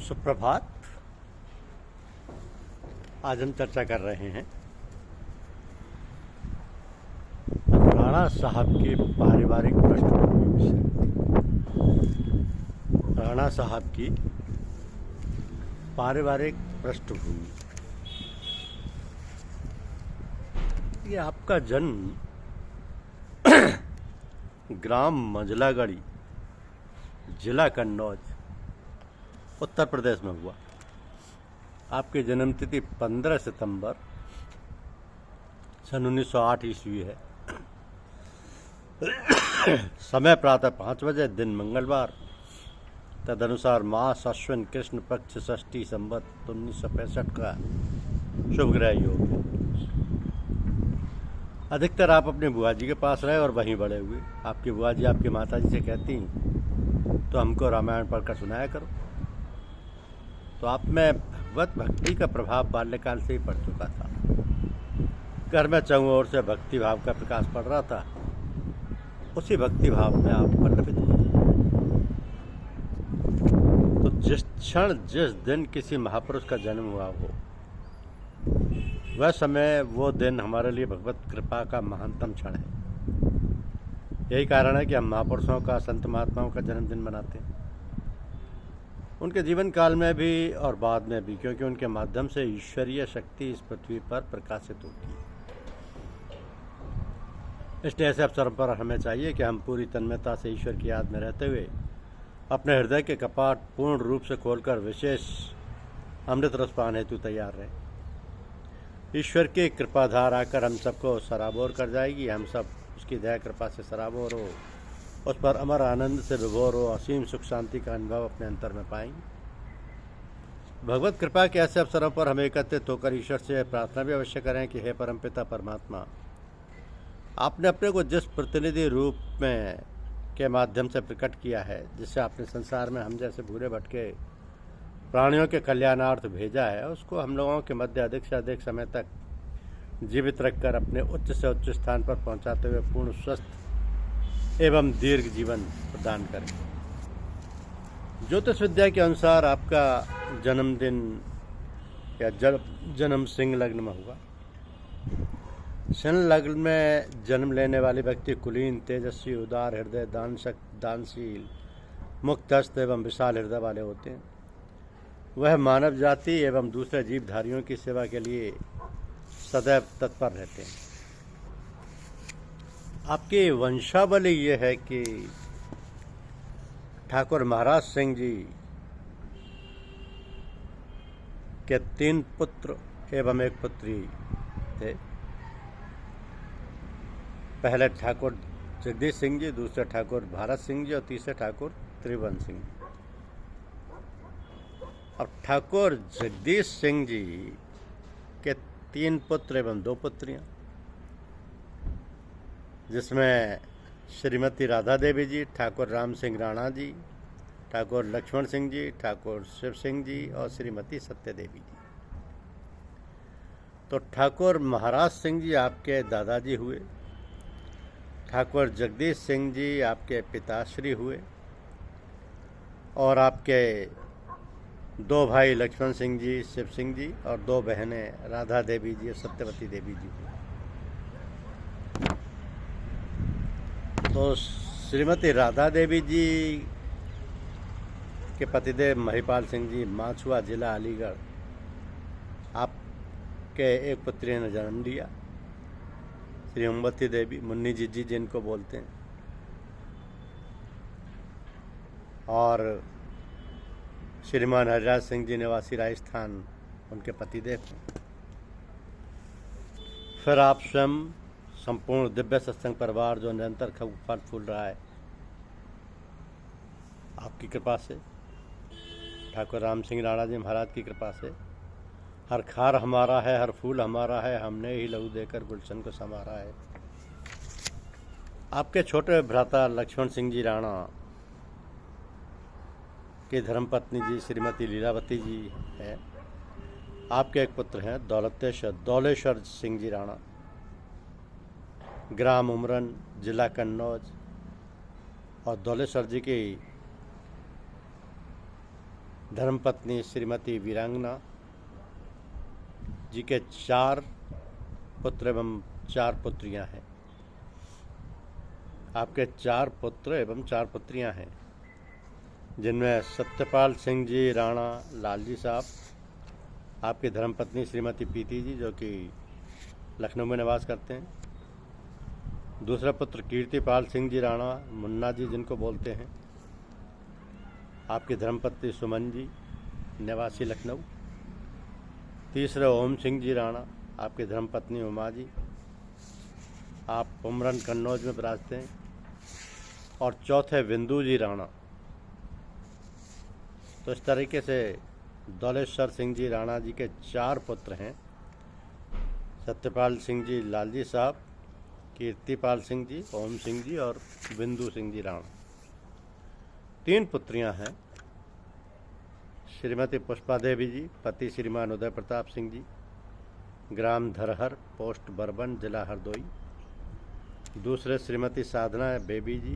सुप्रभात। आज हम चर्चा कर रहे हैं राणा साहब की पारिवारिक पृष्ठभूमि विषय। राणा साहब की पारिवारिक पृष्ठभूमि। ये आपका जन्म ग्राम मंझलागढ़ी, जिला कन्नौज, उत्तर प्रदेश में हुआ। आपकी जन्मतिथि 15 सितंबर सन 1908 ईस्वी है। समय प्रातः 5 बजे, दिन मंगलवार, तदनुसार मास अश्विन कृष्ण पक्ष षष्ठी संवत 1965 का शुभ ग्रह योग है। अधिकतर आप अपने बुआ जी के पास रहे और वहीं बड़े हुए। आपकी बुआ जी आपकी माता जी से कहती तो हमको रामायण पढ़कर सुनाया करो। तो आप में भगवत भक्ति का प्रभाव बाल्यकाल से ही पड़ चुका था। घर में चारों ओर से भक्ति भाव का प्रकाश पड़ रहा था। उसी भक्ति भाव में आप पल्लवित हुए। तो जिस क्षण जिस दिन किसी महापुरुष का जन्म हुआ हो, वह समय वो दिन हमारे लिए भगवत कृपा का महानतम क्षण है। यही कारण है कि हम महापुरुषों का, संत महात्माओं का जन्मदिन मनाते हैं। उनके जीवन काल में भी और बाद में भी, क्योंकि उनके माध्यम से ईश्वरीय शक्ति इस पृथ्वी पर प्रकाशित होती है। इसलिए ऐसे अवसर पर हमें चाहिए कि हम पूरी तन्मयता से ईश्वर की याद में रहते हुए अपने हृदय के कपाट पूर्ण रूप से खोलकर विशेष अमृत रस पान हेतु तैयार रहें। ईश्वर की कृपाधार आकर हम सबको सराबोर कर जाएगी। हम सब उसकी दया कृपा से सराबोर हो, उस पर अमर आनंद से विभोर हो, असीम सुख शांति का अनुभव अपने अंतर में पाएंगे। भगवत कृपा के ऐसे अवसरों पर हम एकत्रित होकर ईश्वर से प्रार्थना भी अवश्य करें कि हे परमपिता परमात्मा, आपने अपने को जिस प्रतिनिधि रूप में के माध्यम से प्रकट किया है, जिससे आपने संसार में हम जैसे भूले भटके प्राणियों के कल्याणार्थ भेजा है, उसको हम लोगों के मध्य अधिक से अधिक समय तक जीवित रखकर अपने उच्च से उच्च स्थान पर पहुंचाते हुए पूर्ण स्वस्थ एवं दीर्घ जीवन प्रदान करें। ज्योतिष विद्या के अनुसार आपका जन्मदिन या जन्म सिंह लग्न में हुआ। सिंह लग्न में जन्म लेने वाले व्यक्ति कुलीन, तेजस्वी, उदार हृदय, दानशील, मुक्तहस्त एवं विशाल हृदय वाले होते हैं। वह मानव जाति एवं दूसरे जीवधारियों की सेवा के लिए सदैव तत्पर रहते हैं। आपकी वंशावली ये है कि ठाकुर महाराज सिंह जी के 3 पुत्र एवं 1 पुत्री थे। पहले ठाकुर जगदीश सिंह जी, दूसरे ठाकुर भारत सिंह जी और तीसरे ठाकुर त्रिभुवन सिंह जी। अब ठाकुर जगदीश सिंह जी के 3 पुत्र एवं 2 पुत्रियां, जिसमें श्रीमती राधा देवी जी, ठाकुर राम सिंह राणा जी, ठाकुर लक्ष्मण सिंह जी, ठाकुर शिव सिंह जी और श्रीमती सत्य देवी जी। तो ठाकुर महाराज सिंह जी आपके दादाजी हुए। ठाकुर जगदीश सिंह जी आपके पिताश्री हुए और आपके 2 भाई लक्ष्मण सिंह जी, शिव सिंह जी और 2 बहनें राधा देवी जी और सत्यवती देवी जी हुई। तो श्रीमती राधा देवी जी के पतिदेव महिपाल सिंह जी, माछुआ, जिला अलीगढ़, आपके 1 पुत्री ने जन्म लिया, श्री ओमवती देवी, मुन्नी जी जिनको बोलते हैं, और श्रीमान हरिराज सिंह जी निवासी राजस्थान, उनके पतिदेव हैं। फिर आप स्वयं संपूर्ण दिव्य सत्संग परिवार जो निरंतर फल फूल रहा है आपकी कृपा से, ठाकुर राम सिंह राणा जी महाराज की कृपा से, हर खार हमारा है, हर फूल हमारा है, हमने ही लहू देकर गुलशन को संवारा है। आपके छोटे भ्राता लक्ष्मण सिंह जी राणा की धर्मपत्नी जी श्रीमती लीलावती जी है। आपके 1 पुत्र हैं दौलेश्वर सिंह जी राणा, ग्राम उमरन, जिला कन्नौज, और दौलेश्वर जी की धर्मपत्नी श्रीमती वीरांगना जी के 4 पुत्र एवं 4 पुत्रियां हैं। आपके 4 पुत्र एवं 4 पुत्रियां हैं, जिनमें सत्यपाल सिंह जी राणा लालजी साहब, आपकी धर्मपत्नी श्रीमती पीती जी जो कि लखनऊ में निवास करते हैं। दूसरा पुत्र कीर्तिपाल सिंह जी राणा मुन्ना जी जिनको बोलते हैं, आपकी धर्मपत्नी सुमन जी निवासी लखनऊ। तीसरा ओम सिंह जी राणा, आपकी धर्मपत्नी उमा जी, आप उमरन कन्नौज में विराजते हैं। और चौथे बिंदु जी राणा। तो इस तरीके से दौलेश्वर सिंह जी राणा जी के 4 पुत्र हैं, सत्यपाल सिंह जी लालजी साहब, कीर्तिपाल सिंह जी, ओम सिंह जी और बिंदु सिंह जी राणा। 3 पुत्रियां हैं, श्रीमती पुष्पा देवी जी, पति श्रीमान उदय प्रताप सिंह जी, ग्राम धरहर, पोस्ट बरबन, जिला हरदोई। दूसरे श्रीमती साधना बेबी जी,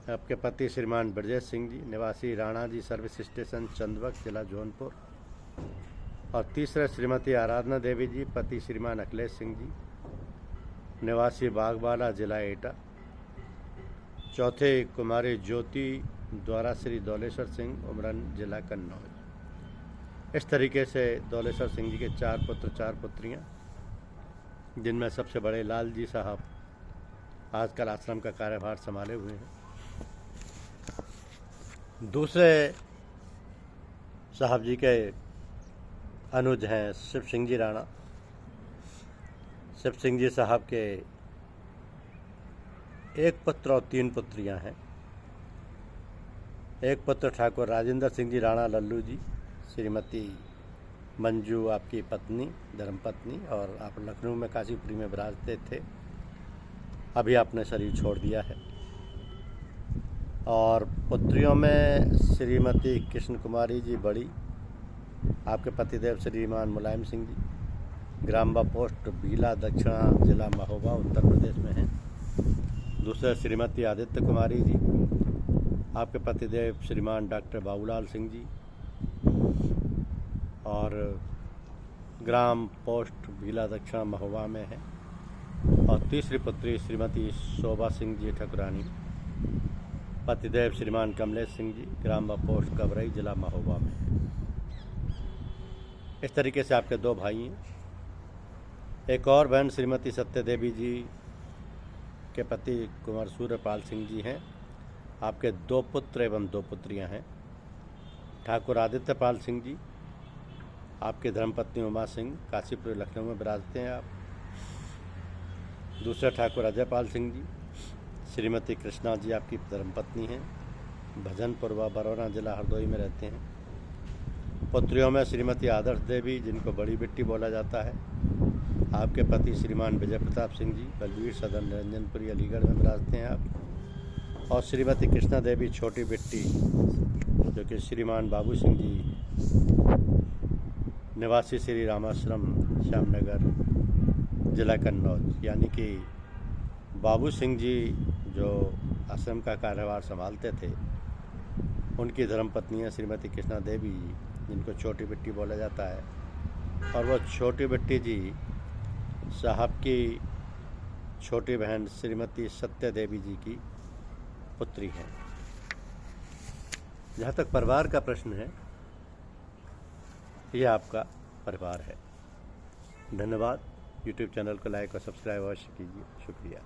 आपके पति श्रीमान ब्रजेश सिंह जी, निवासी राणा जी सर्विस स्टेशन चंदवक, जिला जौनपुर। और तीसरे श्रीमती आराधना देवी जी, पति श्रीमान अखिलेश सिंह जी, निवासी बागवाला, जिला एटा। चौथे कुमारी ज्योति द्वारा श्री दौलेश्वर सिंह, उमरन, जिला कन्नौज। इस तरीके से दौलेश्वर सिंह जी के 4 पुत्र 4 पुत्रियां, जिनमें सबसे बड़े लाल जी साहब आजकल आश्रम का कार्यभार संभाले हुए हैं। दूसरे साहब जी के अनुज हैं शिव सिंह जी राणा। शिव सिंह जी साहब के 1 पुत्र और 3 पुत्रियां हैं। एक पुत्र ठाकुर राजेंद्र सिंह जी राणा लल्लू जी, श्रीमती मंजू आपकी पत्नी धर्मपत्नी, और आप लखनऊ में काशीपुरी में विराजते थे, अभी आपने शरीर छोड़ दिया है। और पुत्रियों में श्रीमती कृष्ण कुमारी जी बड़ी, आपके पतिदेव श्रीमान मुलायम सिंह जी, ग्राम व पोस्ट भीला, दक्षिणा, जिला महोबा, उत्तर प्रदेश में हैं। दूसरे श्रीमती आदित्य कुमारी जी, आपके पतिदेव श्रीमान डॉक्टर बाबूलाल सिंह जी, और ग्राम पोस्ट भीला, दक्षिणा महोबा में है। और तीसरी पुत्री श्रीमती शोभा सिंह जी ठकुरानी, पतिदेव श्रीमान कमलेश सिंह जी, ग्राम व पोस्ट कबरई, जिला महोबा में है। इस तरीके से आपके 2 भाई हैं। एक और बहन श्रीमती सत्य देवी जी के पति कुंवर सूर्यपाल सिंह जी हैं। आपके 2 पुत्र एवं 2 पुत्रियां हैं। ठाकुर आदित्य पाल सिंह जी, आपकी धर्मपत्नी उमा सिंह, काशीपुर लखनऊ में विराजते हैं आप। दूसरे ठाकुर अजय पाल सिंह जी, श्रीमती कृष्णा जी आपकी धर्मपत्नी हैं, भजनपुर व बरौना, जिला हरदोई में रहते हैं। पुत्रियों में श्रीमती आदर्श देवी, जिनको बड़ी बिट्टी बोला जाता है, आपके पति श्रीमान विजय प्रताप सिंह जी, बलवीर सदन, निरंजनपुरी, अलीगढ़ में विराजते हैं आप। और श्रीमती कृष्णा देवी छोटी बिट्टी, जो कि श्रीमान बाबू सिंह जी, निवासी श्री रामाश्रम, श्यामनगर, जिला कन्नौज। यानी कि बाबू सिंह जी जो आश्रम का कार्यभार संभालते थे, उनकी धर्मपत्नी है श्रीमती कृष्णा देवी, जिनको छोटी बिट्टी बोला जाता है। और वो छोटी बिट्टी जी साहब की छोटी बहन श्रीमती सत्य देवी जी की पुत्री हैं। जहाँ तक परिवार का प्रश्न है, ये आपका परिवार है। धन्यवाद। यूट्यूब चैनल को लाइक और सब्सक्राइब अवश्य कीजिए। शुक्रिया।